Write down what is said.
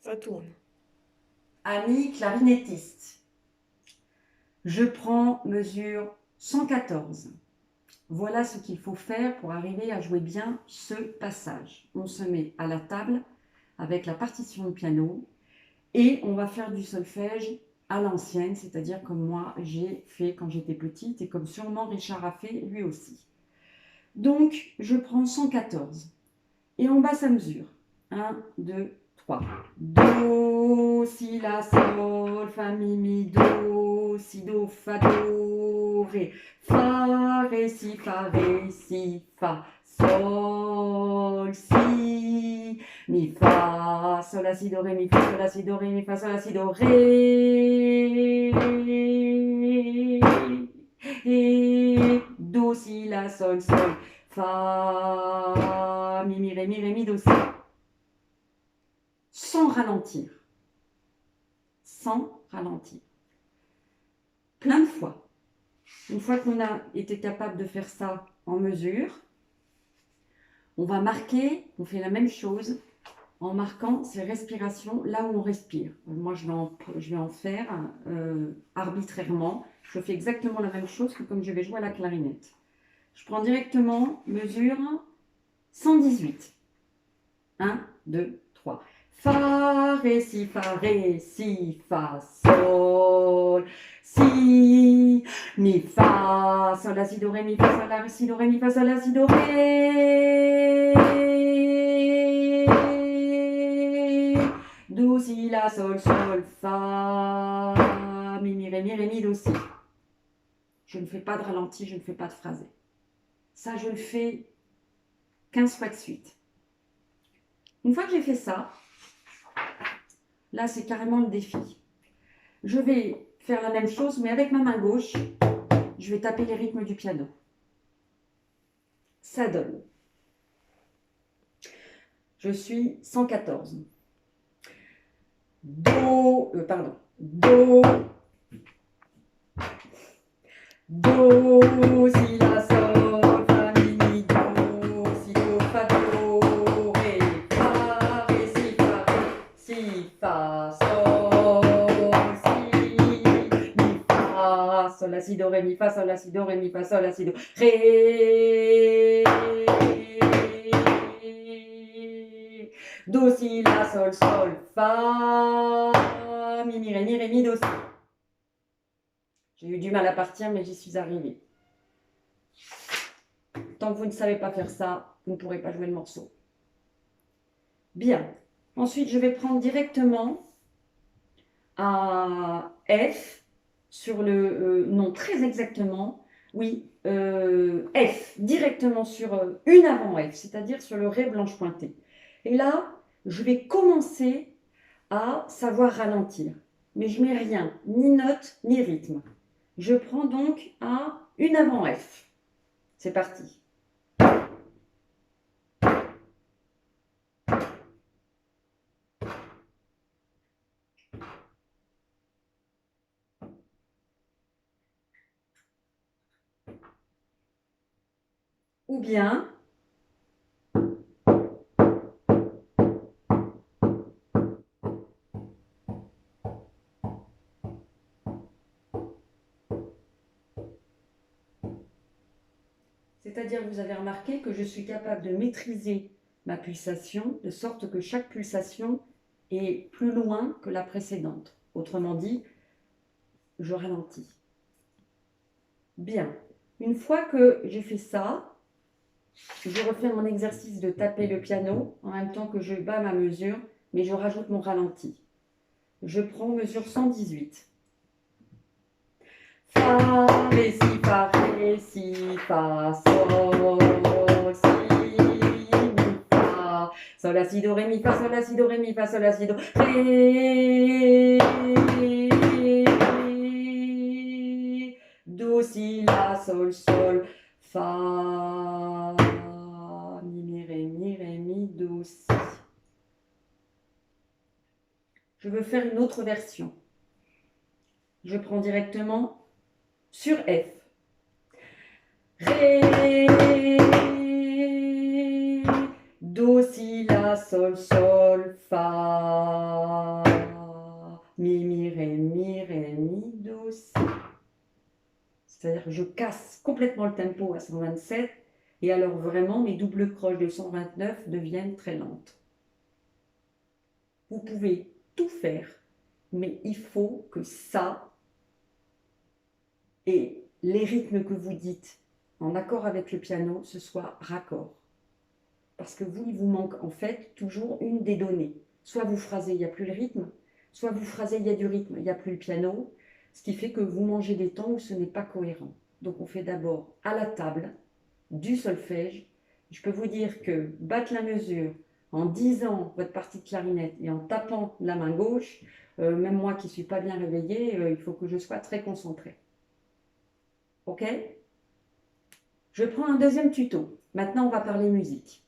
Ça tourne. Amis clarinettistes, je prends mesure 114. Voilà ce qu'il faut faire pour arriver à jouer bien ce passage. On se met à la table avec la partition de piano et on va faire du solfège à l'ancienne, c'est-à-dire comme moi j'ai fait quand j'étais petite et comme sûrement Richard a fait lui aussi. Donc je prends 114 et on basse à mesure. 1, 2, 3. Do, si, la, sol, fa, mi, do, si, do, fa, do, ré. Fa, ré, si, fa, sol, si, mi, fa, sol, la, si, do, ré, mi, fa, sol, la, si, do, ré, mi, fa, sol, la, si, do, ré. Et do, si, la, sol, fa, mi, ré, mi, do, si. Sans ralentir. Sans ralentir. Plein de fois. Une fois qu'on a été capable de faire ça en mesure, on va marquer, on fait la même chose en marquant ses respirations là où on respire. Moi, je vais en faire arbitrairement. Je fais exactement la même chose que comme je vais jouer à la clarinette. Je prends directement mesure 118. 1, 2, 3. Fa, ré, si, fa, sol, si, mi, fa, sol, la, si, do, ré, mi, fa, sol, la, si, do, ré, mi, fa, sol, la, si, do, ré. Do, si, la, sol, fa, mi, ré, mi, do, si. Je ne fais pas de ralenti, je ne fais pas de phrasé. Ça, je le fais 15 fois de suite. Une fois que j'ai fait ça, là, c'est carrément le défi. Je vais faire la même chose, mais avec ma main gauche, je vais taper les rythmes du piano. Ça donne. Je suis 114. Do, Do, Do, si, la, sol, fa, mi, do, si, do, fa, do, ré, si, fa, sol, si, mi, fa, sol, la, si, do, ré, mi, fa, sol, la, si, do, ré, mi, fa, sol, la, si, do, ré, do, si, la, sol, fa, mi, ré, mi, do, si. J'ai eu du mal à partir, mais j'y suis arrivée. Tant que vous ne savez pas faire ça, vous ne pourrez pas jouer le morceau. Bien. Ensuite, je vais prendre directement à F sur le... non, très exactement. Oui, F, directement sur une avant F, c'est-à-dire sur le Ré blanche pointée. Et là, je vais commencer à savoir ralentir. Mais je ne mets rien, ni note, ni rythme. Je prends donc à une avant F. C'est parti. Ou bien, c'est-à-dire que vous avez remarqué que je suis capable de maîtriser ma pulsation de sorte que chaque pulsation est plus loin que la précédente. Autrement dit, je ralentis. Bien. Une fois que j'ai fait ça, je refais mon exercice de taper le piano en même temps que je bats ma mesure, mais je rajoute mon ralenti. Je prends mesure 118. Fa, ré, si, fa, sol, si, mi, fa, sol, la, si, do, ré, mi, fa, sol, la, si, do, ré, mi, fa, sol, la, si, do, ré, do, si, la, sol, fa, mi, ré, mi, do, si. Je veux faire une autre version. Je prends directement sur F. Ré, do, si, la, sol, fa, mi, ré, mi, do, si. C'est-à-dire que je casse complètement le tempo à 127 et alors vraiment mes doubles croches de 129 deviennent très lentes. Vous pouvez tout faire, mais il faut que ça et les rythmes que vous dites en accord avec le piano, ce soit raccord. Parce que vous, il vous manque en fait toujours une des données. Soit vous phrasez, il n'y a plus le rythme, soit vous phrasez, il y a du rythme, il n'y a plus le piano, ce qui fait que vous mangez des temps où ce n'est pas cohérent. Donc on fait d'abord à la table du solfège. Je peux vous dire que battre la mesure en disant votre partie de clarinette et en tapant la main gauche, même moi qui ne suis pas bien réveillée, il faut que je sois très concentrée. Ok? Je prends un deuxième tuto. Maintenant, on va parler musique.